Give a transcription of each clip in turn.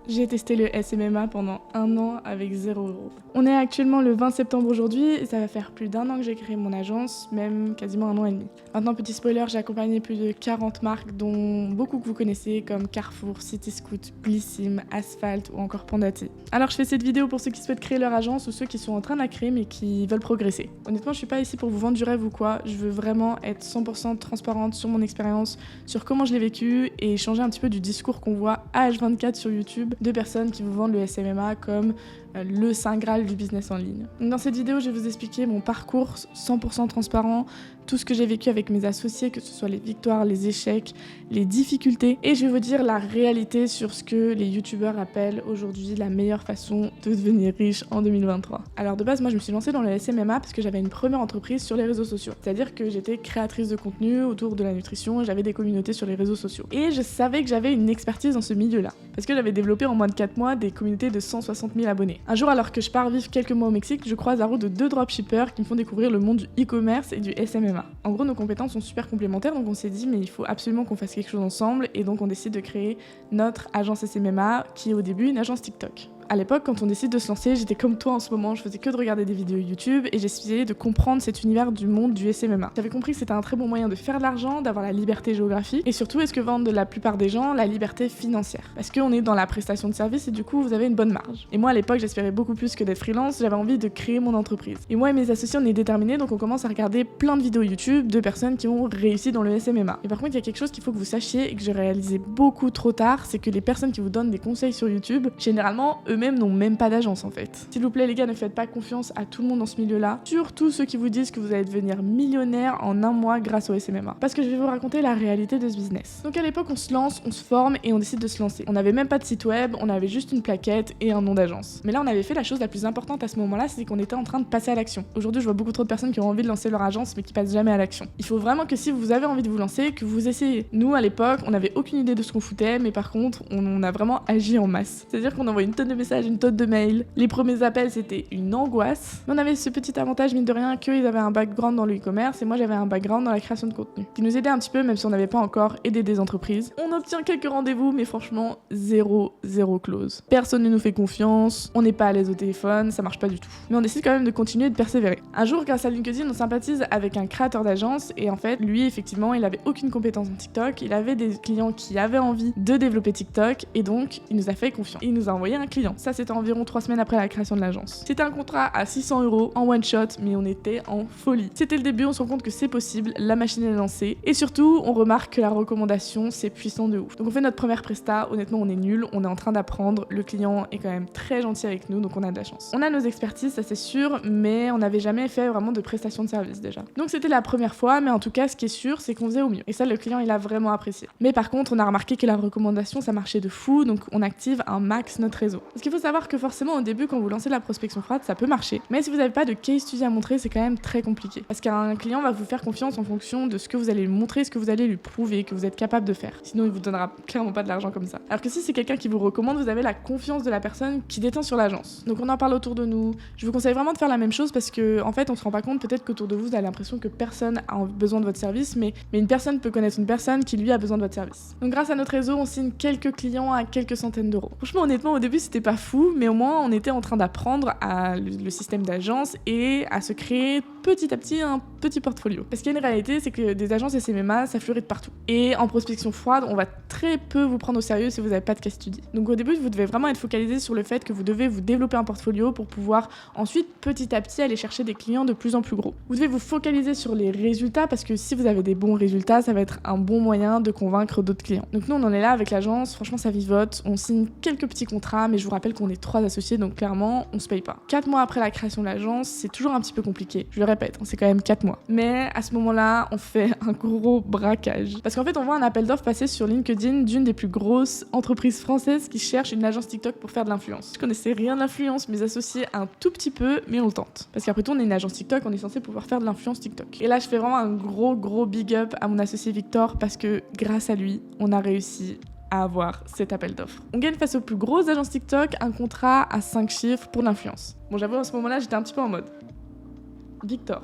J'ai testé le SMMA pendant 1 an avec 0 €. On est actuellement le 20 septembre aujourd'hui et ça va faire plus d'1 an que j'ai créé mon agence, même quasiment 1 an et demi. Maintenant, petit spoiler, j'ai accompagné plus de 40 marques dont beaucoup que vous connaissez comme Carrefour, Cityscoot, Blissim, Asphalt ou encore Pandati. Alors je fais cette vidéo pour ceux qui souhaitent créer leur agence ou ceux qui sont en train de la créer mais qui veulent progresser. Honnêtement, je suis pas ici pour vous vendre du rêve ou quoi, je veux vraiment être 100% transparente sur mon expérience, sur comment je l'ai vécu et changer un petit peu du discours qu'on voit à H24 sur YouTube de personnes qui vous vendent le SMMA comme le saint graal du business en ligne. Donc dans cette vidéo, je vais vous expliquer mon parcours 100% transparent, tout ce que j'ai vécu avec mes associés, que ce soit les victoires, les échecs, les difficultés, et je vais vous dire la réalité sur ce que les youtubeurs appellent aujourd'hui la meilleure façon de devenir riche en 2023. Alors de base, moi je me suis lancée dans le SMMA parce que j'avais une première entreprise sur les réseaux sociaux, c'est-à-dire que j'étais créatrice de contenu autour de la nutrition, j'avais des communautés sur les réseaux sociaux. Et je savais que j'avais une expertise dans ce milieu-là, parce que j'avais développé en moins de 4 mois des communautés de 160 000 abonnés. Un jour, alors que je pars vivre quelques mois au Mexique, je croise la route de 2 dropshippers qui me font découvrir le monde du e-commerce et du SMMA. En gros, nos compétences sont super complémentaires, donc on s'est dit mais il faut absolument qu'on fasse quelque chose ensemble, et donc on décide de créer notre agence SMMA qui est au début une agence TikTok. À l'époque, quand on décide de se lancer, j'étais comme toi en ce moment, je faisais que de regarder des vidéos YouTube et j'essayais de comprendre cet univers du monde du SMMA. J'avais compris que c'était un très bon moyen de faire de l'argent, d'avoir la liberté géographique et surtout, est-ce que vendent la plupart des gens la liberté financière. Parce qu'on est dans la prestation de service et du coup, vous avez une bonne marge. Et moi, à l'époque, j'espérais beaucoup plus que d'être freelance, j'avais envie de créer mon entreprise. Et moi et mes associés, on est déterminés, donc on commence à regarder plein de vidéos YouTube de personnes qui ont réussi dans le SMMA. Et par contre, il y a quelque chose qu'il faut que vous sachiez et que j'ai réalisé beaucoup trop tard, c'est que les personnes qui vous donnent des conseils sur YouTube, généralement, eux-mêmes n'ont même pas d'agence en fait. S'il vous plaît les gars, ne faites pas confiance à tout le monde dans ce milieu-là, surtout ceux qui vous disent que vous allez devenir millionnaire en 1 mois grâce au SMMA. Parce que je vais vous raconter la réalité de ce business. Donc à l'époque, on se lance, on se forme et on décide de se lancer. On n'avait même pas de site web, on avait juste une plaquette et un nom d'agence. Mais là, on avait fait la chose la plus importante à ce moment-là, c'est qu'on était en train de passer à l'action. Aujourd'hui, je vois beaucoup trop de personnes qui ont envie de lancer leur agence mais qui passent jamais à l'action. Il faut vraiment que si vous avez envie de vous lancer, que vous essayez. Nous, à l'époque, on n'avait aucune idée de ce qu'on foutait, mais par contre, on a vraiment agi en masse. C'est-à-dire qu'on envoie une tonne de messages, une tonne de mails. Les premiers appels, c'était une angoisse. Mais on avait ce petit avantage, mine de rien, qu'ils avaient un background dans le e-commerce et moi j'avais un background dans la création de contenu, qui nous aidait un petit peu, même si on n'avait pas encore aidé des entreprises. On obtient quelques rendez-vous, mais franchement, zéro close. Personne ne nous fait confiance, on n'est pas à l'aise au téléphone, ça marche pas du tout. Mais on décide quand même de continuer et de persévérer. Un jour, grâce à LinkedIn, on sympathise avec un créateur d'agence et en fait, lui, effectivement, il avait aucune compétence en TikTok, il avait des clients qui avaient envie de développer TikTok et donc, il nous a fait confiance. Il nous a envoyé un client. Ça, c'était environ 3 semaines après la création de l'agence. C'était un contrat à 600 € en one shot, mais on était en folie. C'était le début, on se rend compte que c'est possible, la machine est lancée, et surtout, on remarque que la recommandation, c'est puissant de ouf. Donc on fait notre première presta, honnêtement, on est nul, on est en train d'apprendre, le client est quand même très gentil avec nous, donc on a de la chance. On a nos expertises, ça c'est sûr, mais on n'avait jamais fait vraiment de prestation de service déjà. Donc c'était la première fois, mais en tout cas, ce qui est sûr, c'est qu'on faisait au mieux. Et ça, le client, il a vraiment apprécié. Mais par contre, on a remarqué que la recommandation, ça marchait de fou, donc on active un max notre réseau. Parce qu'il faut savoir que forcément, au début, quand vous lancez la prospection froide, ça peut marcher. Mais si vous n'avez pas de case study à montrer, c'est quand même très compliqué. Parce qu'un client va vous faire confiance en fonction de ce que vous allez lui montrer, ce que vous allez lui prouver, que vous êtes capable de faire. Sinon, il vous donnera clairement pas de l'argent comme ça. Alors que si c'est quelqu'un qui vous recommande, vous avez la confiance de la personne qui détient sur l'agence. Donc on en parle autour de nous. Je vous conseille vraiment de faire la même chose parce que, en fait, on se rend pas compte peut-être qu'autour de vous, vous avez l'impression que personne a besoin de votre service, mais une personne peut connaître une personne qui lui a besoin de votre service. Donc grâce à notre réseau, on signe quelques clients à quelques centaines d'euros. Franchement, honnêtement, au début, c'était pas fou, mais au moins, on était en train d'apprendre à le système d'agence et à se créer petit à petit un petit portfolio. Parce qu'il y a une réalité, c'est que des agences SMMA, ça fleurit de partout. Et en prospection froide, on va très peu vous prendre au sérieux si vous n'avez pas de case study. Donc au début, vous devez vraiment être focalisé sur le fait que vous devez vous développer un portfolio pour pouvoir ensuite petit à petit aller chercher des clients de plus en plus gros. Vous devez vous focaliser sur les résultats parce que si vous avez des bons résultats, ça va être un bon moyen de convaincre d'autres clients. Donc nous, on en est là avec l'agence, franchement ça vivote, on signe quelques petits contrats, mais je vous rappelle qu'on est 3 associés, donc clairement, on se paye pas. 4 mois après la création de l'agence, c'est toujours un petit peu compliqué. Je le répète, c'est quand même 4 mois. Mais à ce moment-là, on fait un gros braquage. Parce qu'en fait, on voit un appel d'offres passer sur LinkedIn d'une des plus grosses entreprises françaises qui cherche une agence TikTok pour faire de l'influence. Je connaissais rien de l'influence, mes associés un tout petit peu, mais on le tente. Parce qu'après tout, on est une agence TikTok, on est censé pouvoir faire de l'influence TikTok. Et là, je fais vraiment un gros big up à mon associé Victor parce que grâce à lui, on a réussi à avoir cet appel d'offres. On gagne face aux plus grosses agences TikTok un contrat à 5 chiffres pour l'influence. Bon, j'avoue, à ce moment-là, j'étais un petit peu en mode Victor,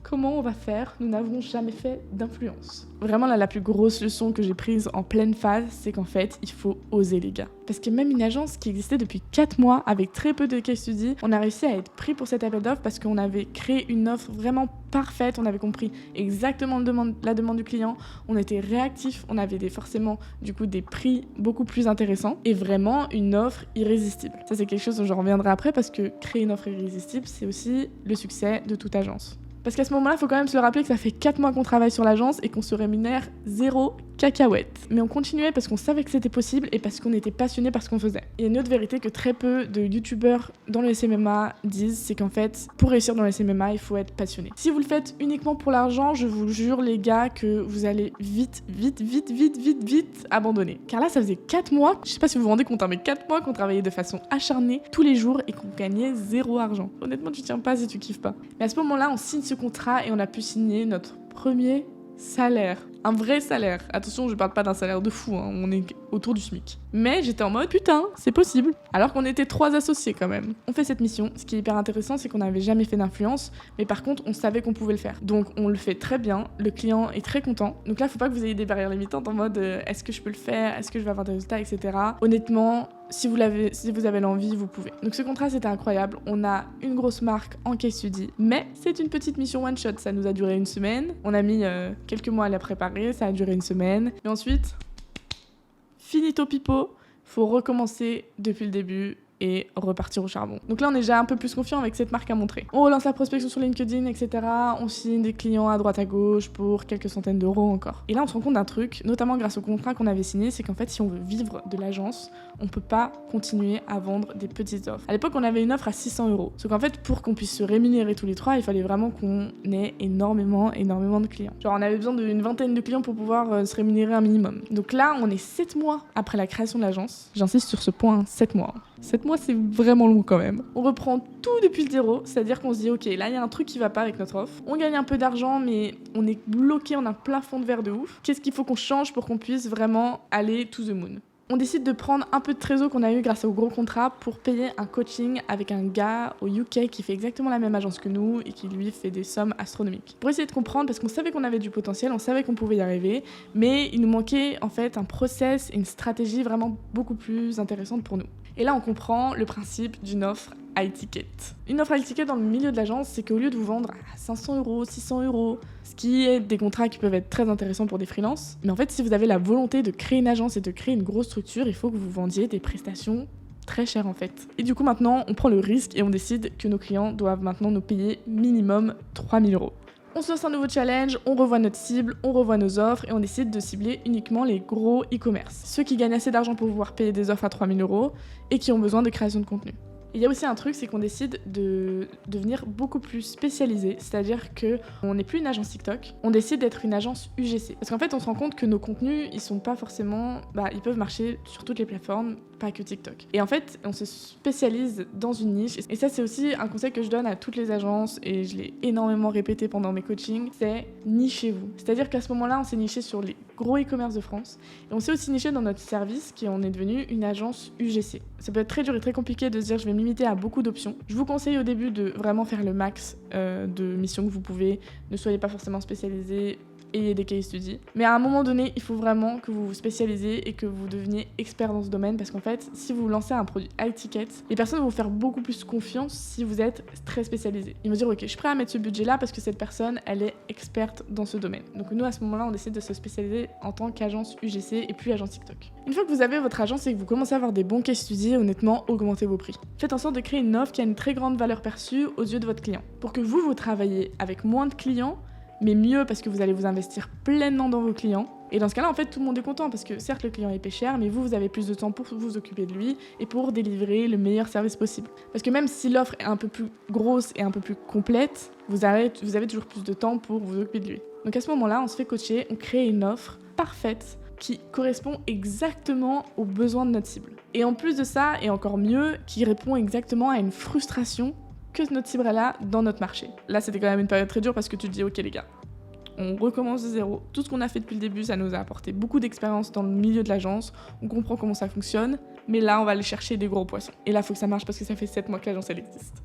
Comment on va faire? Nous n'avons jamais fait d'influence. Vraiment, là, la plus grosse leçon que j'ai prise en pleine phase, c'est qu'en fait, il faut oser, les gars. Parce que même une agence qui existait depuis 4 mois, avec très peu de case studies, on a réussi à être pris pour cet appel d'offres parce qu'on avait créé une offre vraiment parfaite, on avait compris exactement la demande du client, on était réactif, on avait forcément du coup des prix beaucoup plus intéressants et vraiment une offre irrésistible. Ça, c'est quelque chose dont je reviendrai après parce que créer une offre irrésistible, c'est aussi le succès de toute agence. Parce qu'à ce moment-là, il faut quand même se le rappeler que ça fait 4 mois qu'on travaille sur l'agence et qu'on se rémunère 0 cacahuète. Mais on continuait parce qu'on savait que c'était possible et parce qu'on était passionné par ce qu'on faisait. Et une autre vérité que très peu de youtubeurs dans le SMMA disent, c'est qu'en fait, pour réussir dans le SMMA, il faut être passionné. Si vous le faites uniquement pour l'argent, je vous jure les gars que vous allez vite abandonner. Car là, ça faisait 4 mois, je sais pas si vous vous rendez compte, mais 4 mois qu'on travaillait de façon acharnée tous les jours et qu'on gagnait 0 argent. Honnêtement, tu tiens pas si tu kiffes pas. Mais à ce moment-là, on signe ce contrat et on a pu signer notre premier salaire. Un vrai salaire. Attention, je parle pas d'un salaire de fou, hein. On est autour du SMIC. Mais j'étais en mode, putain, c'est possible. Alors qu'on était 3 associés quand même. On fait cette mission. Ce qui est hyper intéressant, c'est qu'on n'avait jamais fait d'influence, mais par contre, on savait qu'on pouvait le faire. Donc on le fait très bien, le client est très content. Donc là, faut pas que vous ayez des barrières limitantes en mode, est-ce que je peux le faire, est-ce que je vais avoir des résultats, etc. Honnêtement, si vous avez l'envie, vous pouvez. Donc ce contrat, c'était incroyable. On a une grosse marque en case study, mais c'est une petite mission one shot. Ça nous a duré 1 semaine. On a mis quelques mois à la préparer. Ça a duré 1 semaine. Et ensuite, finito pipo, faut recommencer depuis le début et repartir au charbon. Donc là, on est déjà un peu plus confiant avec cette marque à montrer. On relance la prospection sur LinkedIn, etc. On signe des clients à droite à gauche pour quelques centaines d'euros encore. Et là, on se rend compte d'un truc, notamment grâce au contrat qu'on avait signé, c'est qu'en fait, si on veut vivre de l'agence, on peut pas continuer à vendre des petites offres. À l'époque, on avait une offre à 600 euros. Sauf qu'en fait, pour qu'on puisse se rémunérer tous les 3, il fallait vraiment qu'on ait énormément de clients. Genre, on avait besoin d'une vingtaine de clients pour pouvoir se rémunérer un minimum. Donc là, on est 7 mois après la création de l'agence. J'insiste sur ce point, 7 mois. 7 mois, c'est vraiment long quand même. On reprend tout depuis le zéro, c'est-à-dire qu'on se dit, ok, là, il y a un truc qui va pas avec notre offre. On gagne un peu d'argent, mais on est bloqué, on a un plafond de verre de ouf. Qu'est-ce qu'il faut qu'on change pour qu'on puisse vraiment aller to the moon ? On décide de prendre un peu de trésor qu'on a eu grâce au gros contrat pour payer un coaching avec un gars au UK qui fait exactement la même agence que nous et qui lui fait des sommes astronomiques. Pour essayer de comprendre, parce qu'on savait qu'on avait du potentiel, on savait qu'on pouvait y arriver, mais il nous manquait en fait un process et une stratégie vraiment beaucoup plus intéressante pour nous. Et là, on comprend le principe d'une offre high ticket. Une offre high ticket dans le milieu de l'agence, c'est qu'au lieu de vous vendre à 500 euros, 600 euros, ce qui est des contrats qui peuvent être très intéressants pour des freelances, mais en fait, si vous avez la volonté de créer une agence et de créer une grosse structure, il faut que vous vendiez des prestations très chères en fait. Et du coup, maintenant, on prend le risque et on décide que nos clients doivent maintenant nous payer minimum 3000 euros. On se lance un nouveau challenge, on revoit notre cible, on revoit nos offres et on décide de cibler uniquement les gros e-commerce. Ceux qui gagnent assez d'argent pour pouvoir payer des offres à 3000 euros et qui ont besoin de création de contenu. Il y a aussi un truc, c'est qu'on décide de devenir beaucoup plus spécialisé, c'est-à-dire qu'on n'est plus une agence TikTok, on décide d'être une agence UGC. Parce qu'en fait, on se rend compte que nos contenus, ils sont pas forcément... ils peuvent marcher sur toutes les plateformes, pas que TikTok. Et en fait, on se spécialise dans une niche. Et ça, c'est aussi un conseil que je donne à toutes les agences, et je l'ai énormément répété pendant mes coachings, c'est nichez-vous. C'est-à-dire qu'à ce moment-là, on s'est niché sur les gros e-commerce de France, et on s'est aussi niché dans notre service, qui on est devenu une agence UGC. Ça peut être très dur et très compliqué de se dire je vais me limiter à beaucoup d'options. Je vous conseille au début de vraiment faire le max de missions que vous pouvez. Ne soyez pas forcément spécialisé, ayez des case studies. Mais à un moment donné, il faut vraiment que vous vous spécialisez et que vous deveniez expert dans ce domaine parce qu'en fait, si vous lancez un produit high ticket, les personnes vont vous faire beaucoup plus confiance si vous êtes très spécialisé. Ils vont dire ok, je suis prêt à mettre ce budget-là parce que cette personne, elle est experte dans ce domaine. Donc nous, à ce moment-là, on décide de se spécialiser en tant qu'agence UGC et puis agence TikTok. Une fois que vous avez votre agence et que vous commencez à avoir des bons case studies, honnêtement, augmentez vos prix. Faites en sorte de créer une offre qui a une très grande valeur perçue aux yeux de votre client. Pour que vous travaillez avec moins de clients, mais mieux parce que vous allez vous investir pleinement dans vos clients. Et dans ce cas-là, en fait, tout le monde est content parce que certes, le client est cher, mais vous avez plus de temps pour vous occuper de lui et pour délivrer le meilleur service possible. Parce que même si l'offre est un peu plus grosse et un peu plus complète, vous avez toujours plus de temps pour vous occuper de lui. Donc à ce moment-là, on se fait coacher, on crée une offre parfaite qui correspond exactement aux besoins de notre cible. Et en plus de ça, et encore mieux, qui répond exactement à une frustration que notre cible est là dans notre marché. Là, c'était quand même une période très dure parce que tu te dis, ok les gars, on recommence de zéro. Tout ce qu'on a fait depuis le début, ça nous a apporté beaucoup d'expérience dans le milieu de l'agence, on comprend comment ça fonctionne, mais là, on va aller chercher des gros poissons. Et là, il faut que ça marche parce que ça fait 7 mois que l'agence, elle existe.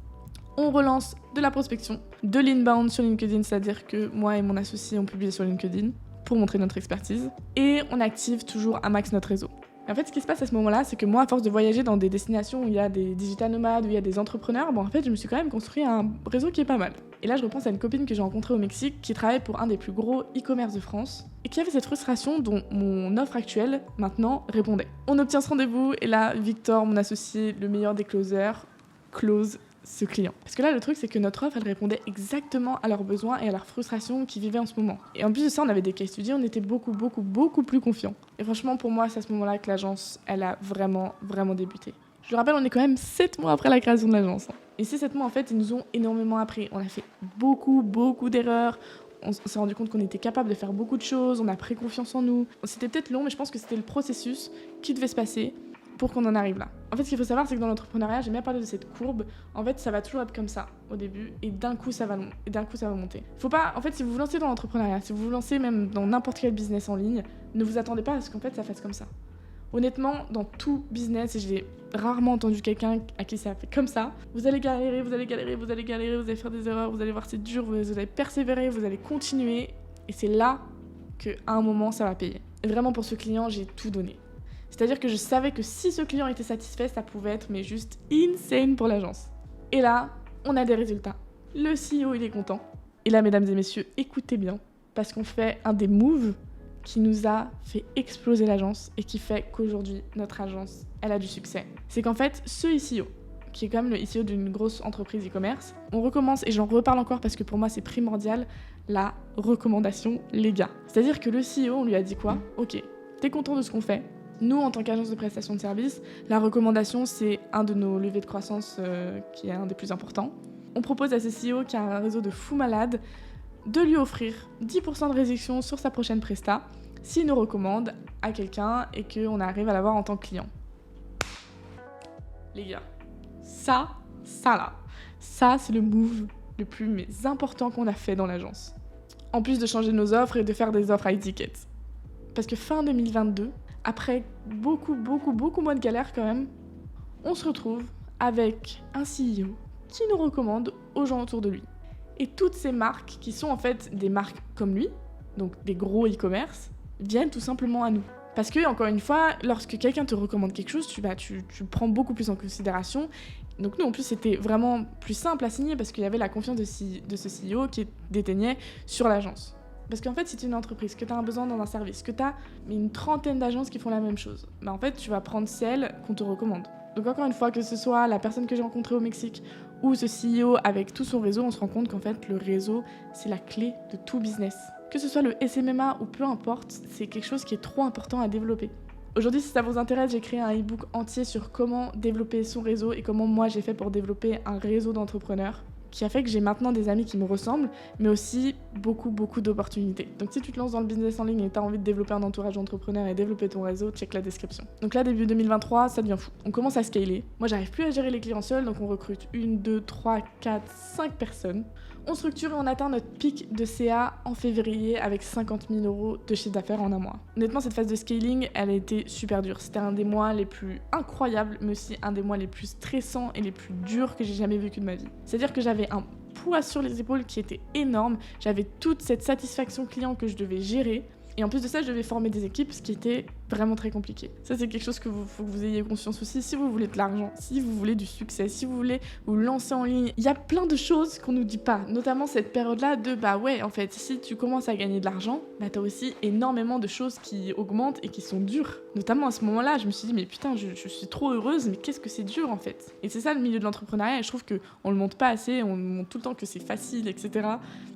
On relance de la prospection, de l'inbound sur LinkedIn, c'est-à-dire que moi et mon associé on publie sur LinkedIn pour montrer notre expertise, et on active toujours un max notre réseau. Et en fait, ce qui se passe à ce moment-là, c'est que moi, à force de voyager dans des destinations où il y a des digital nomades, où il y a des entrepreneurs, en fait, je me suis quand même construit un réseau qui est pas mal. Et là, je repense à une copine que j'ai rencontrée au Mexique qui travaille pour un des plus gros e-commerce de France et qui avait cette frustration dont mon offre actuelle, maintenant, répondait. On obtient ce rendez-vous et là, Victor, mon associé, le meilleur des closers, close ce client. Parce que là, le truc, c'est que notre offre, elle répondait exactement à leurs besoins et à leurs frustrations qu'ils vivaient en ce moment. Et en plus de ça, on avait des case studies, on était beaucoup plus confiants. Et franchement, pour moi, c'est à ce moment-là que l'agence, elle a vraiment débuté. Je le rappelle, on est quand même 7 mois après la création de l'agence. Et ces 7 mois, en fait, ils nous ont énormément appris. On a fait beaucoup d'erreurs. On s'est rendu compte qu'on était capable de faire beaucoup de choses. On a pris confiance en nous. C'était peut-être long, mais je pense que c'était le processus qui devait se passer pour qu'on en arrive là. En fait, ce qu'il faut savoir, c'est que dans l'entrepreneuriat, j'aime bien parler de cette courbe. En fait, ça va toujours être comme ça au début, et d'un coup, ça va monter. Faut pas, en fait, si vous vous lancez dans l'entrepreneuriat, si vous vous lancez même dans n'importe quel business en ligne, ne vous attendez pas à ce qu'en fait, ça fasse comme ça. Honnêtement, dans tout business, et j'ai rarement entendu quelqu'un à qui ça a fait comme ça, vous allez galérer, vous allez faire des erreurs, vous allez voir c'est dur, vous allez persévérer, vous allez continuer, et c'est là qu'à un moment, ça va payer. Et vraiment, pour ce client, j'ai tout donné. C'est-à-dire que je savais que si ce client était satisfait, ça pouvait être mais juste insane pour l'agence. Et là, on a des résultats. Le CEO, il est content. Et là, mesdames et messieurs, écoutez bien, parce qu'on fait un des moves qui nous a fait exploser l'agence et qui fait qu'aujourd'hui, notre agence, elle a du succès. C'est qu'en fait, ce CEO, qui est quand même le CEO d'une grosse entreprise e-commerce, on recommence, et j'en reparle encore parce que pour moi, c'est primordial, la recommandation, les gars. C'est-à-dire que le CEO, on lui a dit quoi ? Ok, t'es content de ce qu'on fait ? Nous, en tant qu'agence de prestation de services, la recommandation, c'est un de nos leviers de croissance qui est un des plus importants. On propose à ce CEO qui a un réseau de fous malades de lui offrir 10% de réduction sur sa prochaine presta s'il nous recommande à quelqu'un et qu'on arrive à l'avoir en tant que client. Les gars, ça c'est le move le plus important qu'on a fait dans l'agence. En plus de changer nos offres et de faire des offres high ticket. Parce que fin 2022, après beaucoup moins de galères quand même, on se retrouve avec un CEO qui nous recommande aux gens autour de lui. Et toutes ces marques, qui sont en fait des marques comme lui, donc des gros e-commerce, viennent tout simplement à nous. Parce que, encore une fois, lorsque quelqu'un te recommande quelque chose, tu prends beaucoup plus en considération. Donc nous, en plus, c'était vraiment plus simple à signer parce qu'il y avait la confiance de ce CEO qui déteignait sur l'agence. Parce qu'en fait, si tu es une entreprise, que tu as un besoin dans un service, que tu as une trentaine d'agences qui font la même chose, en fait, tu vas prendre celle qu'on te recommande. Donc encore une fois, que ce soit la personne que j'ai rencontrée au Mexique ou ce CEO avec tout son réseau, on se rend compte qu'en fait, le réseau, c'est la clé de tout business. Que ce soit le SMMA ou peu importe, c'est quelque chose qui est trop important à développer. Aujourd'hui, si ça vous intéresse, j'ai créé un e-book entier sur comment développer son réseau et comment moi j'ai fait pour développer un réseau d'entrepreneurs, qui a fait que j'ai maintenant des amis qui me ressemblent, mais aussi beaucoup d'opportunités. Donc si tu te lances dans le business en ligne et tu as envie de développer un entourage d'entrepreneurs et développer ton réseau, check la description. Donc là, début 2023, ça devient fou. On commence à scaler. Moi, j'arrive plus à gérer les clients seuls, donc on recrute 1, 2, 3, 4, 5 personnes. On structure et on atteint notre pic de CA en février avec 50 000 € de chiffre d'affaires en un mois. Honnêtement, cette phase de scaling, elle a été super dure. C'était un des mois les plus incroyables, mais aussi un des mois les plus stressants et les plus durs que j'ai jamais vécu de ma vie. C'est-à-dire que j'avais un poids sur les épaules qui était énorme. J'avais toute cette satisfaction client que je devais gérer. Et en plus de ça, je devais former des équipes, ce qui était vraiment très compliqué. Ça, c'est quelque chose faut que vous ayez conscience aussi. Si vous voulez de l'argent, si vous voulez du succès, si vous voulez vous lancer en ligne, il y a plein de choses qu'on nous dit pas. Notamment cette période-là de, en fait, si tu commences à gagner de l'argent, t'as aussi énormément de choses qui augmentent et qui sont dures. Notamment à ce moment-là, je me suis dit, mais putain, je suis trop heureuse, mais qu'est-ce que c'est dur en fait. Et c'est ça le milieu de l'entrepreneuriat, et je trouve qu'on le montre pas assez, on montre tout le temps que c'est facile, etc.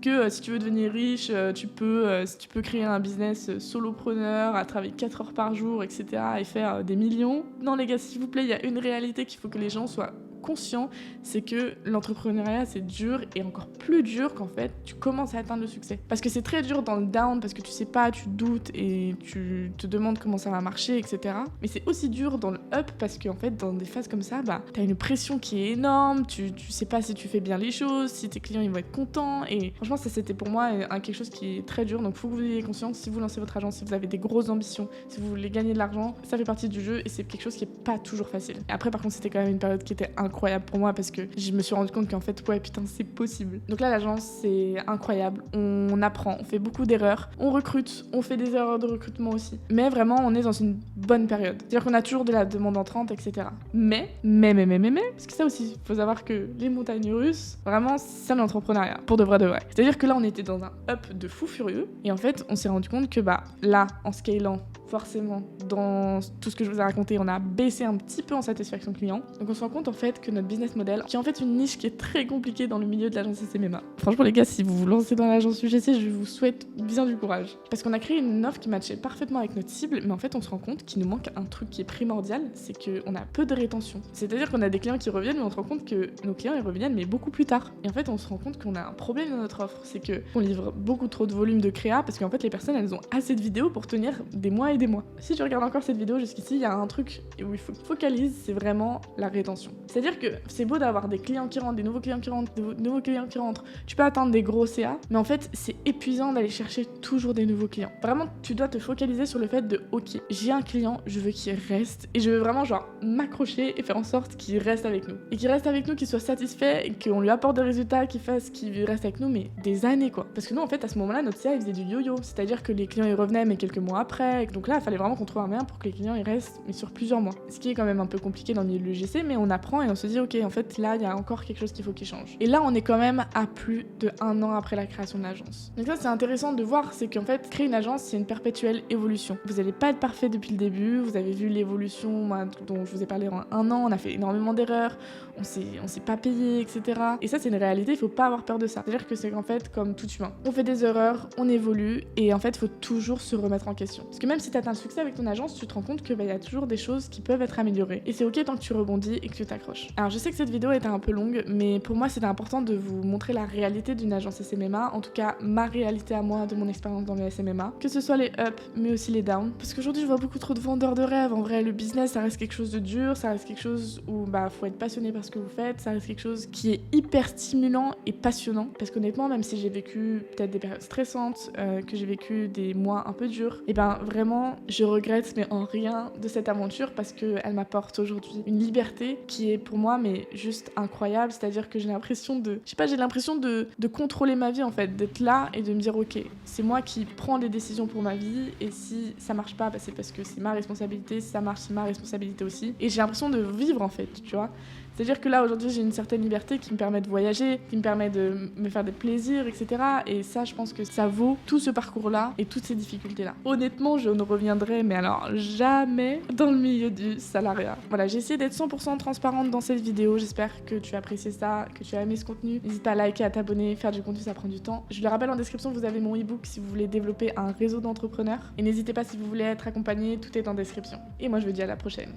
Que si tu veux devenir riche, tu peux créer un business solopreneur, à travailler 4 heures par jour, etc. et faire des millions. Non les gars, s'il vous plaît, il y a une réalité qu'il faut que les gens soient conscients, c'est que l'entrepreneuriat c'est dur et encore plus dur qu'en fait tu commences à atteindre le succès. Parce que c'est très dur dans le down, parce que tu sais pas, tu doutes et tu te demandes comment ça va marcher, etc. Mais c'est aussi dur dans le up parce qu'en fait dans des phases comme ça, t'as une pression qui est énorme, tu sais pas si tu fais bien les choses, si tes clients ils vont être contents, et franchement ça c'était pour moi quelque chose qui est très dur. Donc faut que vous ayez conscience, si vous lancez votre agence, si vous avez des grosses ambitions, si vous voulez gagner de l'argent, ça fait partie du jeu et c'est quelque chose qui est pas toujours facile. Et après par contre c'était quand même une période qui était incroyable incroyable pour moi parce que je me suis rendu compte qu'en fait, ouais, putain, c'est possible. Donc là, l'agence, c'est incroyable. On apprend, on fait beaucoup d'erreurs, on recrute, on fait des erreurs de recrutement aussi. Mais vraiment, on est dans une bonne période. C'est-à-dire qu'on a toujours de la demande entrante, etc. Mais, parce que ça aussi, faut savoir que les montagnes russes, vraiment, c'est l'entrepreneuriat, pour de vrai. C'est-à-dire que là, on était dans un up de fou furieux, et en fait, on s'est rendu compte que là, en scalant, forcément, dans tout ce que je vous ai raconté, on a baissé un petit peu en satisfaction client. Donc on se rend compte en fait que notre business model, qui est en fait une niche qui est très compliquée dans le milieu de l'agence SMMA. Franchement les gars, si vous vous lancez dans l'agence UGC, je vous souhaite bien du courage. Parce qu'on a créé une offre qui matchait parfaitement avec notre cible, mais en fait on se rend compte qu'il nous manque un truc qui est primordial, c'est qu'on a peu de rétention. C'est-à-dire qu'on a des clients qui reviennent, mais on se rend compte que nos clients ils reviennent, mais beaucoup plus tard. Et en fait on se rend compte qu'on a un problème dans notre offre, c'est qu'on livre beaucoup trop de volume de créa, parce qu'en fait les personnes elles ont assez de vidéos pour tenir des mois et des mois. Si tu regardes encore cette vidéo jusqu'ici, il y a un truc où il faut focaliser, c'est vraiment la rétention. C'est-à-dire que c'est beau d'avoir des clients qui rentrent, des nouveaux clients qui rentrent, des nouveaux clients qui rentrent. Tu peux atteindre des gros CA, mais en fait, c'est épuisant d'aller chercher toujours des nouveaux clients. Vraiment, tu dois te focaliser sur le fait de OK, j'ai un client, je veux qu'il reste et je veux vraiment genre m'accrocher et faire en sorte qu'il reste avec nous. Et qu'il reste avec nous, qu'il soit satisfait et qu'on lui apporte des résultats, qu'il fasse qu'il reste avec nous mais des années quoi. Parce que nous en fait, à ce moment-là, notre CA il faisait du yo-yo, c'est-à-dire que les clients ils revenaient mais quelques mois après. Donc là, il fallait vraiment qu'on trouve un moyen pour que les clients ils restent mais sur plusieurs mois. Ce qui est quand même un peu compliqué dans le milieu de l'UGC, mais on apprend et on se dit OK, en fait là, il y a encore quelque chose qu'il faut qu'il change. Et là, on est quand même à plus de 1 an après la création de l'agence. Donc ça, c'est intéressant de voir, c'est qu'en fait, créer une agence, c'est une perpétuelle évolution. Vous n'allez pas être parfait depuis le début, vous avez vu l'évolution dont je vous ai parlé en 1 an, on a fait énormément d'erreurs, on s'est pas payé, etc. Et ça, c'est une réalité, il faut pas avoir peur de ça. C'est-à-dire que c'est qu'en fait, comme tout humain, on fait des erreurs, on évolue, et en fait, il faut toujours se remettre en question. Parce que même si tu atteins le succès avec ton agence, tu te rends compte que y a toujours des choses qui peuvent être améliorées. Et c'est ok tant que tu rebondis et que tu t'accroches. Alors je sais que cette vidéo était un peu longue, mais pour moi c'était important de vous montrer la réalité d'une agence SMMA, en tout cas ma réalité à moi de mon expérience dans le SMMA, que ce soit les ups mais aussi les downs. Parce qu'aujourd'hui je vois beaucoup trop de vendeurs de rêves. En vrai le business ça reste quelque chose de dur, ça reste quelque chose où faut être passionné par ce que vous faites, ça reste quelque chose qui est hyper stimulant et passionnant. Parce qu'honnêtement même si j'ai vécu peut-être des périodes stressantes, que j'ai vécu des mois un peu durs, et vraiment je regrette mais en rien de cette aventure parce qu'elle m'apporte aujourd'hui une liberté qui est pour moi mais juste incroyable. C'est-à-dire que j'ai l'impression de contrôler ma vie en fait, d'être là et de me dire ok, c'est moi qui prends les décisions pour ma vie et si ça marche pas, c'est parce que c'est ma responsabilité, si ça marche c'est ma responsabilité aussi. Et j'ai l'impression de vivre en fait, tu vois. C'est-à-dire que là, aujourd'hui, j'ai une certaine liberté qui me permet de voyager, qui me permet de me faire des plaisirs, etc. Et ça, je pense que ça vaut tout ce parcours-là et toutes ces difficultés-là. Honnêtement, je ne reviendrai, mais alors jamais dans le milieu du salariat. Voilà, j'ai essayé d'être 100% transparente dans cette vidéo. J'espère que tu as apprécié ça, que tu as aimé ce contenu. N'hésite pas à liker, à t'abonner, faire du contenu, ça prend du temps. Je le rappelle en description, vous avez mon e-book si vous voulez développer un réseau d'entrepreneurs. Et n'hésitez pas si vous voulez être accompagné, tout est en description. Et moi, je vous dis à la prochaine.